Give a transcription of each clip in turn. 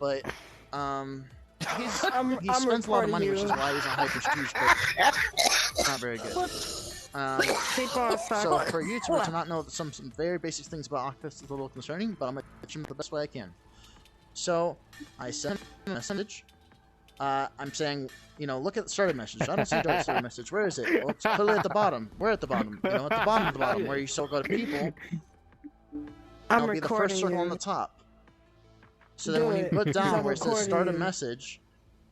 but he I'm spends a lot of money, reporting which is you. why he's on Hyperscrooge, but it's not very good. Keep on, So for you two to not know some very basic things about Octopus is a little concerning, but I'm gonna teach him the best way I can. So I send him a message. I'm saying, you know, look at the starter message. I don't see the starter message. Where is it? Well, it's clearly at the bottom. Where at the bottom? You know, at the bottom of the bottom, where you still go to people. I'm It'll be the first recording circle you. on the top. So Do then when you it, put 'cause down I'm where it says recording start a you. message,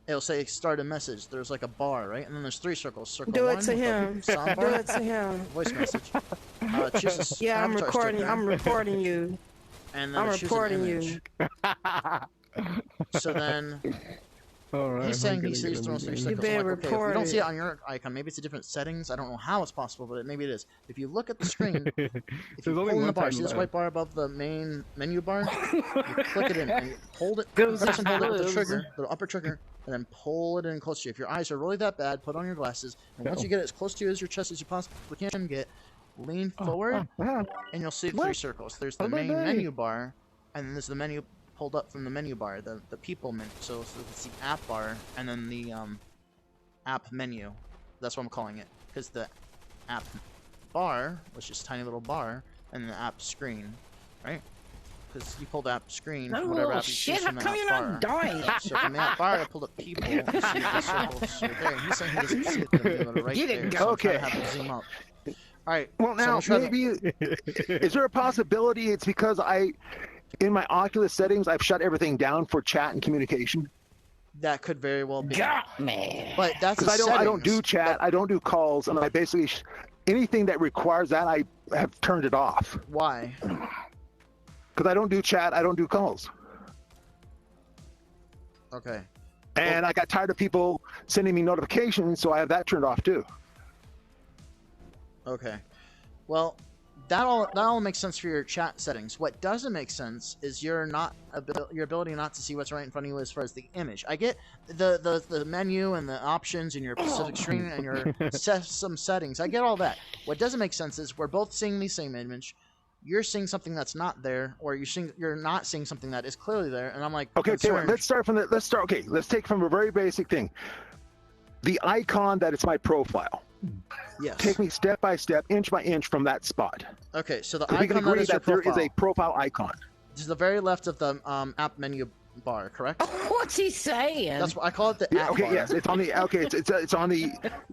it'll say start a message. There's like a bar, right? And then there's 3 circles. Circle Do 1, it to him. Do soundbar, it to him. voice message. Choose a Yeah, I'm avatar recording. sticker, I'm reporting you. and then I'm choose an reporting image. you. So then Alright, he's saying I'm he sees gonna those get 3 him. circles. better I'm like, okay, if we report don't see it it. on your icon, maybe it's a different settings. I don't know how it's possible, but maybe it is. If you look at the screen, if you There's only pull in one the bar, time see this left. white bar above the main menu bar? You click it in and you hold it, Goes press and hold it with the goes. trigger, the upper trigger, and then pull it in close to you. If your eyes are really that bad, put on your glasses, and once you get it as close to you as your chest as you possibly can get, lean forward, and you'll see 3 circles. There's the main menu bar, and then there's the menu pulled up from the menu bar, the people menu. So it's the app bar, and then the app menu. That's what I'm calling it, because the app bar, which is a tiny little bar, and the app screen, right? Because you pulled the app screen from whatever Oh app you shit! choose How from the come app you're bar. not dying? So from the app bar, I pulled up people. You see the circles right there. He's saying he doesn't see it. But I'm gonna go right Get it, there. go. So I'm trying to Okay. have him zoom up. All right. Well, so now I'm trying to- maybe is there a possibility it's because in my Oculus settings, I've shut everything down for chat and communication? that could very well be. Got me. But that's a Because I don't do settings. chat, I don't do calls, and I basically anything that requires that I have turned it off. Why? Because I don't do chat, I don't do calls, Okay. and I got tired of people sending me notifications, so I have that turned off too. Okay. Well, that all makes sense for your chat settings. What doesn't make sense is your ability not to see what's right in front of you as far as the image. I get the menu and the options in your specific screen and your some settings. I get all that. What doesn't make sense is we're both seeing the same image. You're seeing something that's not there, or you're not seeing something that is clearly there, and I'm like, Okay, concerned. let's start from let's take from a very basic thing. The icon that is my profile. Yes. Take me step by step, inch by inch from that spot. Okay, so the We can icon that agree is your that there profile is a profile icon. is the very left of the app menu bar, correct? What's he saying? That's what I call it, the Yeah, app okay, bar. yes, it's on the it's on the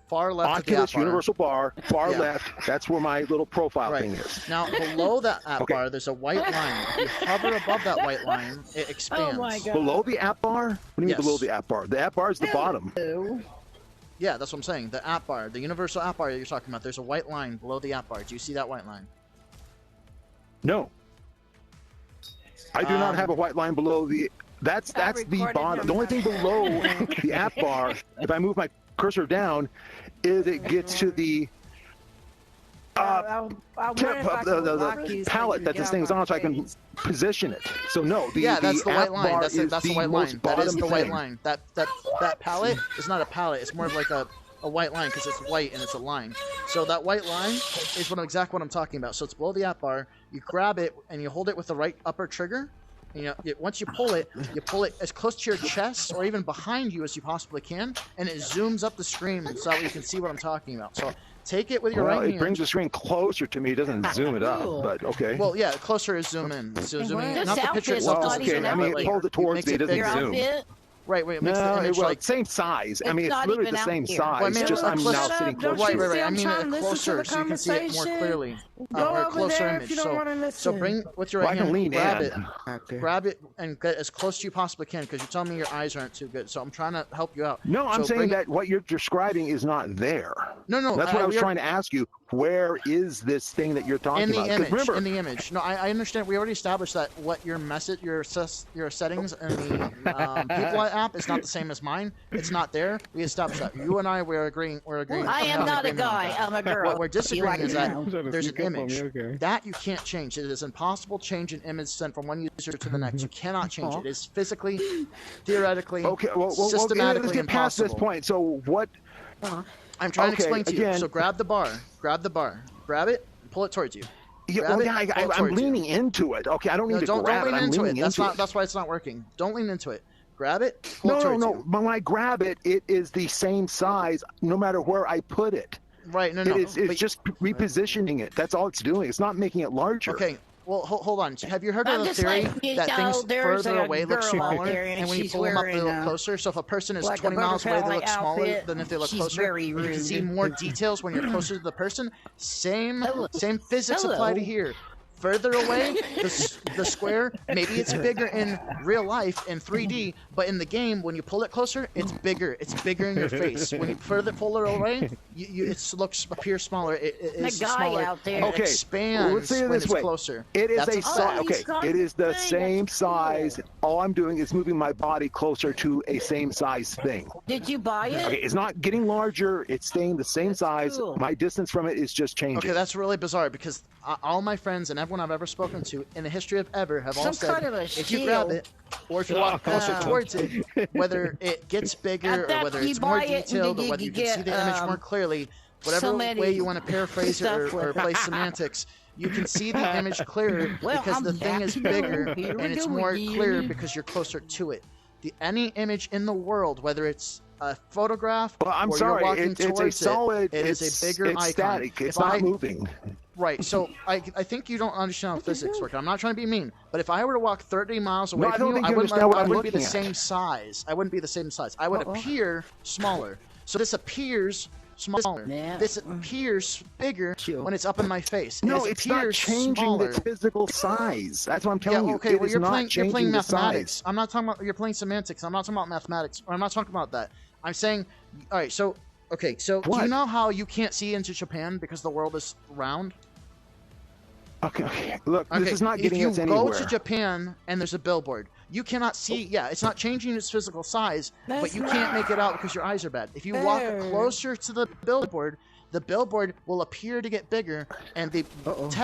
Far left of the app Oculus bar. Universal Bar, far Yeah. left. That's where my little profile Right. thing is. Now, below that app Okay. bar, there's a white line. If you hover above that white line, it expands. Oh my god. Below the app bar? What do you mean Yes. below the app bar? The app bar is the bottom. Ew. Yeah, that's what I'm saying. The app bar, the universal app bar that you're talking about, there's a white line below the app bar. Do you see that white line? No. I do not have a white line below the. That's the recorded bottom. him The only thing below the app bar, if I move my cursor down, is it gets to the I'll tip wonder if I of can the block you so palette you that get this on thing's my on, so I can face. position it. So no, Yeah, that's the app white line. bar That's is the white most line. That is bottom the white thing. line. That palette is not a palette. It's more of like a white line because it's white and it's a line. So that white line is exactly what I'm talking about. So it's below the app bar. You grab it and you hold it with the right upper trigger. And, once you pull it as close to your chest or even behind you as you possibly can, and it zooms up the screen so that way you can see what I'm talking about. So take it with your Well, right it hand. brings the screen closer to me. It doesn't zoom it up, but okay. Well, yeah, closer is zoom in. So zooming in, This not the picture outfit's itself not doesn't even zoom I in, mean, but it like, pulls it towards makes me. It doesn't bigger. Your zoom. outfit? Right, it makes No, the image like same size. I It's mean, it's not literally even the same out here. size. Well, I mean, just look I'm close- now sitting Don't closer. you right. see I I'm mean trying to it listen to closer the so you can see it more conversation? clearly, Go or a over closer there if image. you don't wanna listen. So bring with your Well, I right can hand, lean grab in. it, grab it, and get as close as you possibly can because you're telling me your eyes aren't too good. So I'm trying to help you out. No, I'm So saying bring it- that what you're describing is not there. No, That's what I was we trying to ask you. Where is this thing that you're talking in the about? 'Cause image. remember, In the image. No, I understand. We already established that what your message, your settings in the people app is not the same as mine. It's not there. We established that. You and I we're agreeing. I am not a guy. I'm a girl. What we're disagreeing You like is that it now. there's an Sneak up on me, image okay. that you can't change. It is impossible to change an image sent from one user to the next. You cannot change it. It is physically, theoretically, okay, well, systematically let's get past impossible. this point. So what? I'm trying to Okay, explain to you. again- So grab the bar, grab it, and pull it towards you. Yeah, Grab well, it, yeah, pull it I'm towards you. leaning into it. Okay, I don't need No, to don't grab lean it. I'm into it. leaning That's into not. it. That's why it's not working. Don't lean into it. Grab it. Pull it No, towards no. you. When I grab it, it is the same size no matter where I put it. Right. No. It's but- just repositioning it. That's all it's doing. It's not making it larger. Okay. Well, hold on. Have you heard I'm of the just theory letting you that know things there's further a away look girl out smaller, there and and when you she's pull them up, they wearing look closer? So if a person is like a 20 miles away, they butterfly look smaller outfit. than if they look She's closer. very And you can rude. see more details when you're closer to the person. Same physics Hello. apply to here. Further away, the square, maybe it's bigger in real life in 3D, but in the game, when you pull it closer, it's bigger. It's bigger in your face. When you further pull it away, appears smaller. It is The guy smaller. out there. And it Okay, expands let's say it when this it's way. closer. It is That's a size. he's Okay, got it is the thing, same that's cool. size. All I'm doing is moving my body closer to a same size thing. Did you buy it? Okay, it's not getting larger. It's staying the same size. cool. My distance from it is just changing. Okay, that's really bizarre because all my friends and everyone I've ever spoken to in the history of ever have all Some said kind of a if you grab shield. it or if you walk closer Oh. towards it, whether it gets bigger or that whether you it's more buy it and detailed then or you whether you can can see the get, image more clearly, whatever so way many you want to paraphrase it stuff or with play semantics, you can see the image clearer Well, because I'm the thing is back. bigger Here we and it's go more again. clear because you're closer to it. Any image in the world, whether it's a photograph Well, I'm or sorry. you're walking It's a towards solid. it is a bigger it's icon. static. It's If not I- moving. Right, so I think you don't understand how physics work. I'm not trying to be mean, but if I were to walk 30 miles away No, I from don't you, think I you wouldn't, understand what I I'm wouldn't be the looking at. same size. I wouldn't be the same size. I would appear smaller. So this appears smaller. Yeah. This appears bigger Chill. when it's up in my face. No, This it's not appears changing smaller. its physical size. That's what I'm Yeah, telling you. okay, It well is you're not playing changing the mathematics. size. I'm not talking about you're playing semantics. I'm not talking about mathematics. Or I'm not talking about that. I'm saying all right, so do you What? know how you can't see into Japan because the world is round? Okay. Look, Okay, this is not getting if us you anywhere. go to Japan and there's a billboard, you cannot see. Yeah, it's not changing its physical size, but That's you can't make it out because your eyes are bad. If you walk fair. closer to the billboard will appear to get bigger, and the text